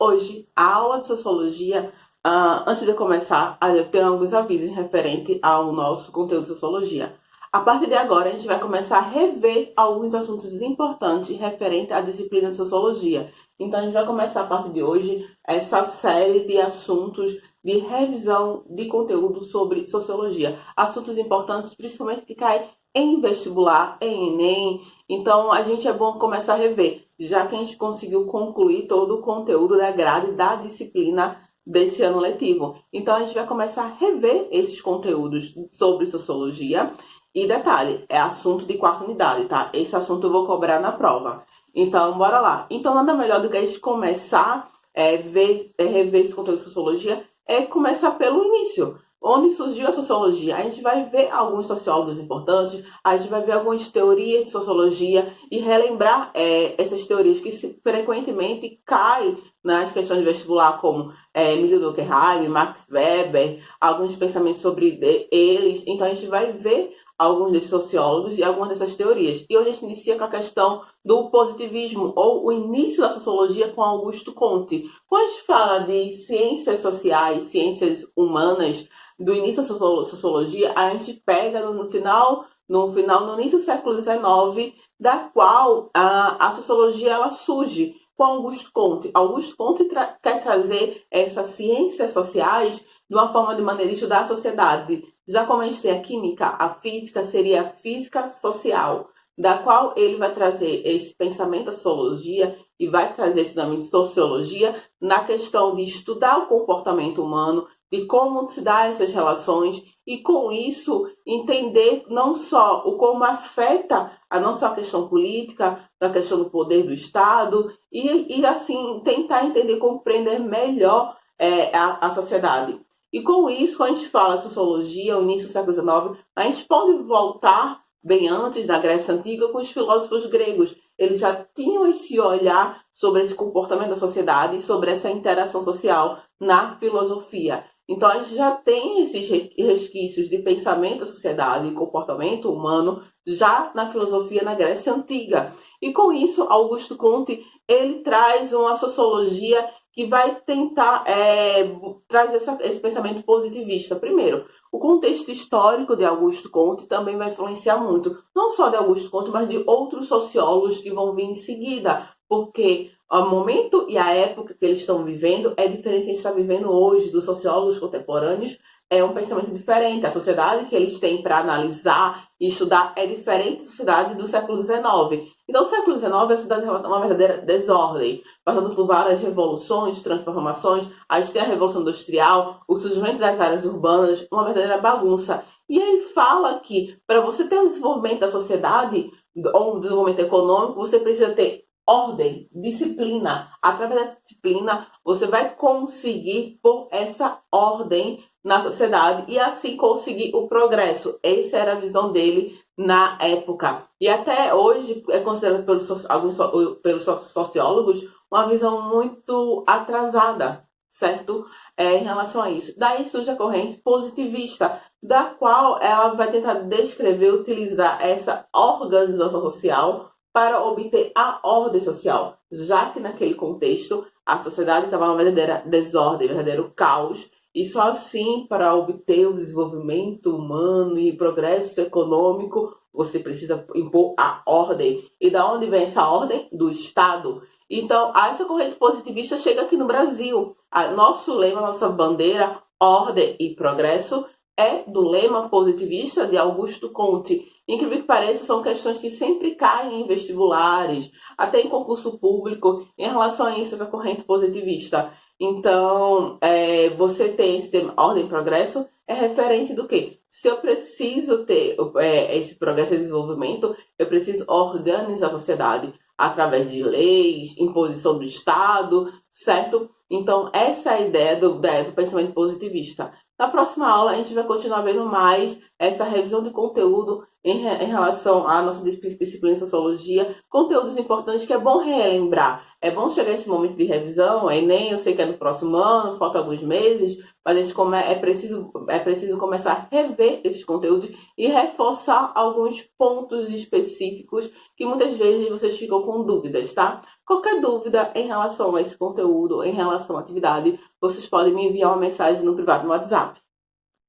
Hoje, a aula de Sociologia, antes de começar, eu tenho alguns avisos referente ao nosso conteúdo de Sociologia. A partir de agora, a gente vai começar a rever alguns assuntos importantes referente à disciplina de Sociologia. Então, a gente vai começar, a partir de hoje, essa série de assuntos de revisão de conteúdo sobre Sociologia. Assuntos importantes, principalmente que caem em vestibular, em Enem. Então, a gente é bom começar a rever, já que a gente conseguiu concluir todo o conteúdo da grade da disciplina desse ano letivo. Então, a gente vai começar a rever esses conteúdos sobre Sociologia. E detalhe, é assunto de quarta unidade, tá? Esse assunto eu vou cobrar na prova. Então, bora lá. Então, nada melhor do que a gente começar a rever esse conteúdo de Sociologia é começar pelo início. Onde surgiu a sociologia? A gente vai ver alguns sociólogos importantes, a gente vai ver algumas teorias de sociologia e relembrar essas teorias que frequentemente caem nas questões de vestibular, como Emílio Durkheim, Max Weber, alguns pensamentos sobre eles. Então, a gente vai ver alguns desses sociólogos e algumas dessas teorias. E hoje a gente inicia com a questão do positivismo, ou o início da sociologia com Augusto Comte. Quando a gente fala de ciências sociais, ciências humanas, do início da sociologia, a gente pega no início do século XIX, da qual a sociologia ela surge com Augusto Comte. Augusto Comte quer trazer essas ciências sociais de uma forma de maneira de estudar a sociedade. Já como a gente tem a química, a física seria a física social, da qual ele vai trazer esse pensamento da sociologia e vai trazer esse nome de sociologia na questão de estudar o comportamento humano, de como se dá essas relações e, com isso, entender não só o como afeta não só a questão política, a questão do poder do Estado e assim, tentar entender, compreender melhor a sociedade. E com isso, quando a gente fala de sociologia, o início do século XIX, a gente pode voltar bem antes da Grécia Antiga com os filósofos gregos. Eles já tinham esse olhar sobre esse comportamento da sociedade e sobre essa interação social na filosofia. Então, a gente já tem esses resquícios de pensamento da sociedade e comportamento humano já na filosofia na Grécia Antiga. E com isso, Augusto Comte, ele traz uma sociologia que vai tentar trazer esse pensamento positivista. Primeiro, o contexto histórico de Augusto Comte também vai influenciar muito, não só de Augusto Comte, mas de outros sociólogos que vão vir em seguida, porque o momento e a época que eles estão vivendo é diferente do que a gente está vivendo hoje, dos sociólogos contemporâneos. É um pensamento diferente. A sociedade que eles têm para analisar e estudar é diferente da sociedade do século XIX. Então, o século XIX é a sociedade uma verdadeira desordem, passando por várias revoluções, transformações. A gente tem a Revolução Industrial, o surgimento das áreas urbanas, uma verdadeira bagunça. E ele fala que, para você ter o desenvolvimento da sociedade, ou um desenvolvimento econômico, você precisa ter ordem, disciplina. Através da disciplina, você vai conseguir pôr essa ordem na sociedade e assim conseguir o progresso. Essa era a visão dele na época. E até hoje é considerado pelos sociólogos uma visão muito atrasada, certo? Em relação a isso. Daí surge a corrente positivista, da qual ela vai tentar descrever, utilizar essa organização social para obter a ordem social, já que naquele contexto a sociedade estava uma verdadeira desordem, verdadeiro caos, e só assim, para obter o desenvolvimento humano e progresso econômico, você precisa impor a ordem. E da onde vem essa ordem? Do Estado. Então, essa corrente positivista chega aqui no Brasil. Nosso lema, nossa bandeira, ordem e progresso, é do lema positivista de Augusto Comte. Incrível que pareça, são questões que sempre caem em vestibulares, até em concurso público, em relação a isso, da corrente positivista. Então, você tem esse tema, ordem e progresso, é referente do quê? Se eu preciso ter esse progresso e desenvolvimento, eu preciso organizar a sociedade através de leis, imposição do Estado, certo? Então, essa é a ideia do pensamento positivista. Na próxima aula, a gente vai continuar vendo mais essa revisão de conteúdo em relação à nossa disciplina de sociologia, conteúdos importantes que é bom relembrar. É bom chegar esse momento de revisão, Enem, eu sei que é no próximo ano, falta alguns meses, mas a gente é preciso começar a rever esses conteúdos e reforçar alguns pontos específicos que muitas vezes vocês ficam com dúvidas, tá? Qualquer dúvida em relação a esse conteúdo, em relação à atividade, vocês podem me enviar uma mensagem no privado no WhatsApp.